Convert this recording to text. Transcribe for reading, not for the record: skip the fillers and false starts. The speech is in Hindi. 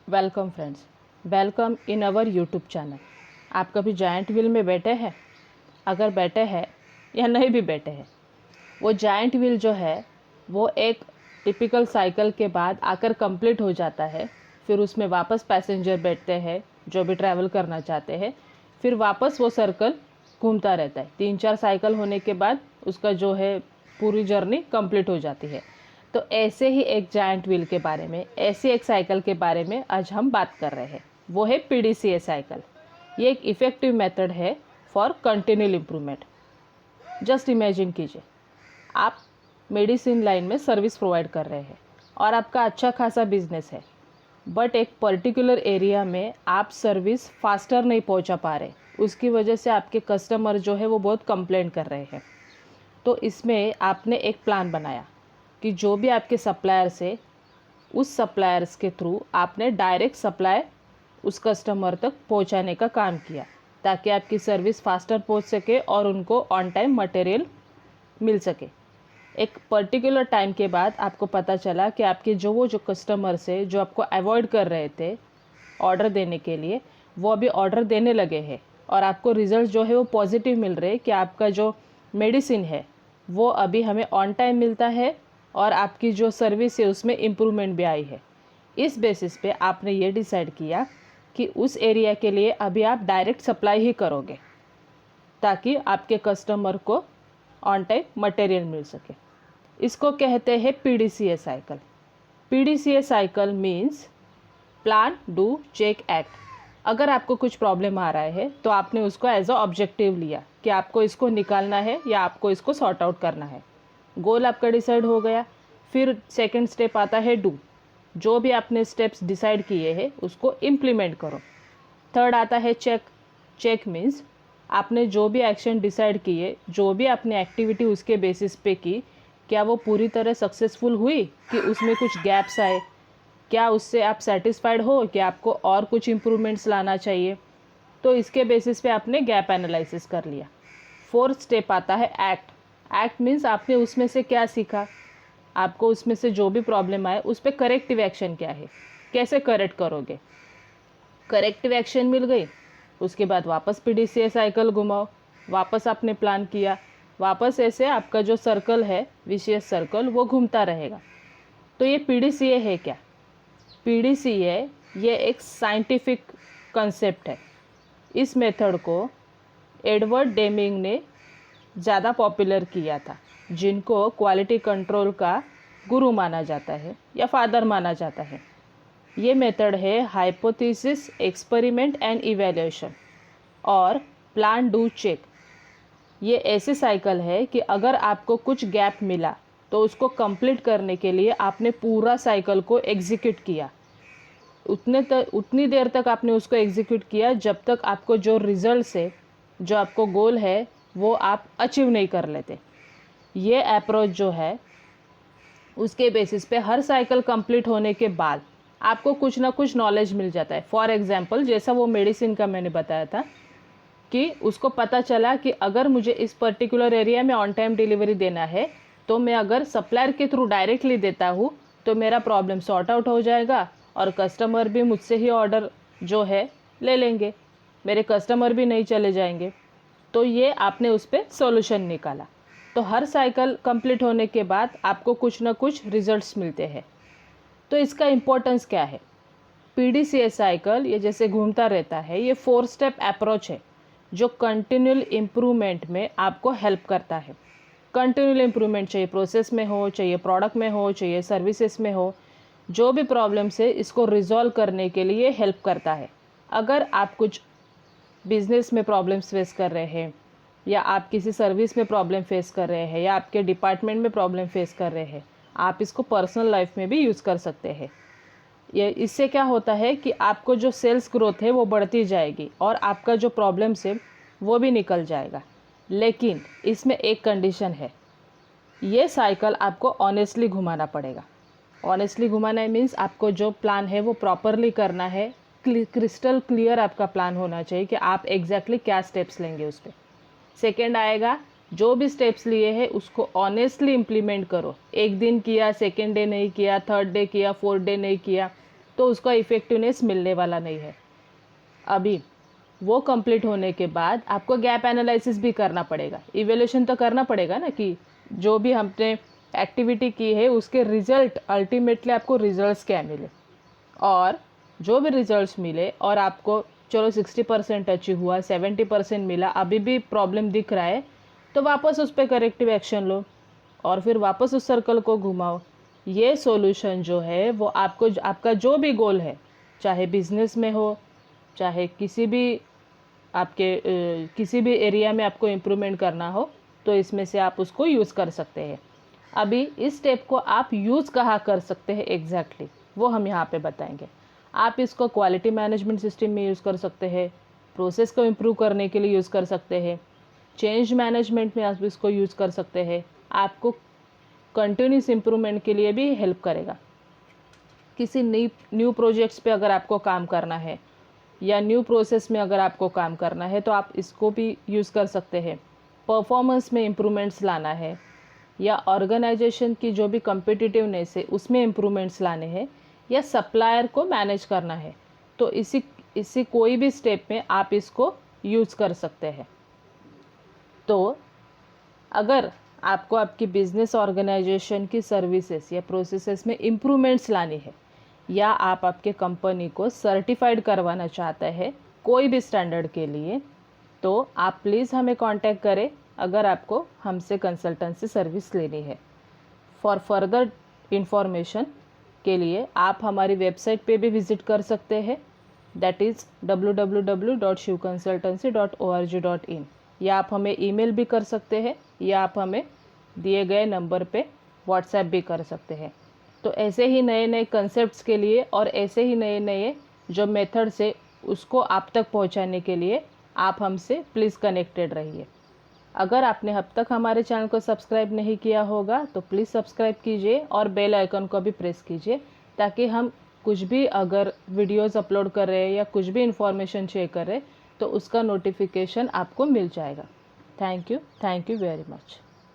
Welcome friends, welcome in our YouTube channel. आप कभी जायंट व्हील में बैठे हैं? अगर बैठे हैं या नहीं भी बैठे हैं, वो जायंट व्हील जो है वो एक टिपिकल साइकिल के बाद आकर कंप्लीट हो जाता है। फिर उसमें वापस पैसेंजर बैठते हैं जो भी ट्रैवल करना चाहते हैं। फिर वापस वो सर्कल घूमता रहता है। 3-4 साइकिल होने के बाद उसका जो है पूरी जर्नी कंप्लीट हो जाती है। तो ऐसे ही एक जायंट व्हील के बारे में, ऐसी एक साइकिल के बारे में आज हम बात कर रहे हैं। वो है PDCA साइकिल। ये एक इफ़ेक्टिव मेथड है for continual improvement. Just imagine कीजिए, आप मेडिसिन लाइन में सर्विस प्रोवाइड कर रहे हैं और आपका अच्छा खासा बिजनेस है, बट एक पर्टिकुलर एरिया में आप सर्विस फास्टर नहीं पहुंचा पा रहे। उसकी वजह से आपके कस्टमर जो है वो बहुत कंप्लेंट कर रहे हैं। तो इसमें आपने एक प्लान बनाया कि जो भी आपके सप्लायर्स है, उस सप्लायर्स के थ्रू आपने डायरेक्ट सप्लाई उस कस्टमर तक पहुंचाने का काम किया, ताकि आपकी सर्विस फास्टर पहुंच सके और उनको ऑन टाइम मटेरियल मिल सके। एक पर्टिकुलर टाइम के बाद आपको पता चला कि आपके जो कस्टमर्स है जो आपको अवॉइड कर रहे थे ऑर्डर देने के लिए, वो अभी ऑर्डर देने लगे हैं और आपको रिज़ल्ट जो है वो पॉजिटिव मिल रहे हैं कि आपका जो मेडिसिन है वो अभी हमें ऑन टाइम मिलता है और आपकी जो सर्विस है उसमें इम्प्रूवमेंट भी आई है। इस बेसिस पे आपने ये डिसाइड किया कि उस एरिया के लिए अभी आप डायरेक्ट सप्लाई ही करोगे, ताकि आपके कस्टमर को ऑन टाइम मटेरियल मिल सके। इसको कहते हैं PDCA cycle. PDCA cycle means plan, do, check, act. अगर आपको कुछ प्रॉब्लम आ रहा है तो आपने उसको एज अ ऑब्जेक्टिव लिया कि आपको इसको निकालना है या आपको इसको सॉर्ट आउट करना है। गोल आपका डिसाइड हो गया। फिर सेकंड स्टेप आता है डू। जो भी आपने स्टेप्स डिसाइड किए हैं उसको इम्प्लीमेंट करो। थर्ड आता है चेक। चेक मीन्स आपने जो भी एक्शन डिसाइड किए, जो भी आपने एक्टिविटी उसके बेसिस पे की, क्या वो पूरी तरह सक्सेसफुल हुई कि उसमें कुछ गैप्स आए, क्या उससे आप सेटिस्फाइड हो कि आपको और कुछ इम्प्रूवमेंट्स लाना चाहिए। तो इसके बेसिस पे आपने गैप एनालिसिस कर लिया। फोर्थ स्टेप आता है एक्ट। एक्ट मीन्स आपने उसमें से क्या सीखा, आपको उसमें से जो भी प्रॉब्लम आए उस पर करेक्टिव एक्शन क्या है, कैसे करेक्ट करोगे। करेक्टिव एक्शन मिल गई, उसके बाद वापस PDCA साइकिल घुमाओ। वापस आपने प्लान किया, वापस ऐसे आपका जो सर्कल है, विशियस सर्कल, वो घूमता रहेगा। तो ये PDCA है क्या? PDCA ये एक साइंटिफिक कंसेप्ट है। इस मेथड को एडवर्ड डेमिंग ने ज़्यादा पॉपुलर किया था, जिनको क्वालिटी कंट्रोल का गुरु माना जाता है या फादर माना जाता है। ये मेथड है हाइपोथेसिस, एक्सपेरिमेंट एंड इवैल्यूएशन और प्लान, डू, चेक। ये ऐसी साइकिल है कि अगर आपको कुछ गैप मिला तो उसको कंप्लीट करने के लिए आपने पूरा साइकिल को एग्जीक्यूट किया। उतनी देर तक आपने उसको एग्जीक्यूट किया जब तक आपको जो रिजल्ट है, जो आपको गोल है, वो आप अचीव नहीं कर लेते। ये अप्रोच जो है उसके बेसिस पे हर साइकिल कंप्लीट होने के बाद आपको कुछ ना कुछ नॉलेज मिल जाता है। फॉर एग्जांपल, जैसा वो मेडिसिन का मैंने बताया था कि उसको पता चला कि अगर मुझे इस पर्टिकुलर एरिया में ऑन टाइम डिलीवरी देना है तो मैं अगर सप्लायर के थ्रू डायरेक्टली देता हूँ तो मेरा प्रॉब्लम सॉर्ट आउट हो जाएगा और कस्टमर भी मुझसे ही ऑर्डर जो है ले लेंगे, मेरे कस्टमर भी नहीं चले जाएंगे। तो ये आपने उस पर सॉल्यूशन निकाला। तो हर साइकिल कंप्लीट होने के बाद आपको कुछ ना कुछ रिजल्ट्स मिलते हैं। तो इसका इम्पोर्टेंस क्या है? PDCA साइकिल ये जैसे घूमता रहता है, ये 4 स्टेप अप्रोच है जो कंटिन्यूअल इम्प्रूवमेंट में आपको हेल्प करता है। कंटिन्यूअल इम्प्रूवमेंट चाहिए प्रोसेस में हो, चाहिए प्रोडक्ट में हो, चाहिए सर्विसेज में हो, जो भी प्रॉब्लम्स है इसको रिजॉल्व करने के लिए हेल्प करता है। अगर आप कुछ बिजनेस में प्रॉब्लम्स फेस कर रहे हैं या आप किसी सर्विस में प्रॉब्लम फेस कर रहे हैं या आपके डिपार्टमेंट में प्रॉब्लम फेस कर रहे हैं, आप इसको पर्सनल लाइफ में भी यूज़ कर सकते हैं। ये इससे क्या होता है कि आपको जो सेल्स ग्रोथ है वो बढ़ती जाएगी और आपका जो प्रॉब्लम्स है वो भी निकल जाएगा। लेकिन इसमें एक कंडीशन है, ये साइकिल आपको ऑनेस्टली घुमाना पड़ेगा। ऑनेस्टली घुमाना मीन्स आपको जो प्लान है वो प्रॉपरली करना है। क्रिस्टल क्लियर आपका प्लान होना चाहिए कि आप एग्जैक्टली क्या स्टेप्स लेंगे उस पर। सेकेंड आएगा, जो भी स्टेप्स लिए हैं उसको ऑनेस्टली इम्प्लीमेंट करो। एक दिन किया, सेकेंड डे नहीं किया, थर्ड डे किया, फोर्थ डे नहीं किया, तो उसका इफ़ेक्टिवनेस मिलने वाला नहीं है। अभी वो कंप्लीट होने के बाद आपको गैप एनालिसिस भी करना पड़ेगा, इवैल्यूएशन तो करना पड़ेगा ना कि जो भी हमने एक्टिविटी की है उसके रिजल्ट अल्टीमेटली आपको रिजल्ट्स क्या मिले, और जो भी रिजल्ट्स मिले और आपको चलो 60% अचीव हुआ, 70% मिला, अभी भी प्रॉब्लम दिख रहा है, तो वापस उस पर करेक्टिव एक्शन लो और फिर वापस उस सर्कल को घुमाओ। ये सॉल्यूशन जो है वो आपको आपका जो भी गोल है, चाहे बिजनेस में हो, चाहे किसी भी आपके किसी भी एरिया में आपको इम्प्रूवमेंट करना हो, तो इसमें से आप उसको यूज़ कर सकते हैं। अभी इस स्टेप को आप यूज़ कहाँ कर सकते हैं एग्जैक्टली वो हम यहाँ पे बताएंगे। आप इसको क्वालिटी मैनेजमेंट सिस्टम में यूज़ कर सकते हैं, प्रोसेस को इम्प्रूव करने के लिए यूज़ कर सकते हैं, चेंज मैनेजमेंट में आप इसको यूज़ कर सकते हैं, आपको कंटिन्यूस इम्प्रूवमेंट के लिए भी हेल्प करेगा। किसी न्यू प्रोजेक्ट्स पे अगर आपको काम करना है या न्यू प्रोसेस में अगर आपको काम करना है तो आप इसको भी यूज़ कर सकते हैं। परफॉर्मेंस में इम्प्रूवमेंट्स लाना है या ऑर्गेनाइजेशन की जो भी कम्पिटिटिवनेस है उसमें इम्प्रूवमेंट्स लाने हैं या सप्लायर को मैनेज करना है, तो इसी कोई भी स्टेप में आप इसको यूज़ कर सकते हैं। तो अगर आपको आपकी बिजनेस ऑर्गेनाइजेशन की सर्विसेज या प्रोसेसेस में इम्प्रूवमेंट्स लानी है या आप आपके कंपनी को सर्टिफाइड करवाना चाहते हैं कोई भी स्टैंडर्ड के लिए, तो आप प्लीज़ हमें कांटेक्ट करें अगर आपको हमसे कंसल्टेंसी सर्विस लेनी है। फॉर फर्दर इंफॉर्मेशन के लिए आप हमारी वेबसाइट पे भी विज़िट कर सकते हैं, दैट इज़ www.shivconsultancy.org.in, या आप हमें ईमेल भी कर सकते हैं या आप हमें दिए गए नंबर पे व्हाट्सएप भी कर सकते हैं। तो ऐसे ही नए नए कंसेप्ट्स के लिए और ऐसे ही नए नए जो मेथड्स है उसको आप तक पहुंचाने के लिए आप हमसे प्लीज़ कनेक्टेड रहिए। अगर आपने अब तक हमारे चैनल को सब्सक्राइब नहीं किया होगा तो प्लीज़ सब्सक्राइब कीजिए और बेल आइकन को भी प्रेस कीजिए, ताकि हम कुछ भी अगर वीडियोस अपलोड कर रहे हैं या कुछ भी इंफॉर्मेशन शेयर कर रहे हैं तो उसका नोटिफिकेशन आपको मिल जाएगा। Thank you very much.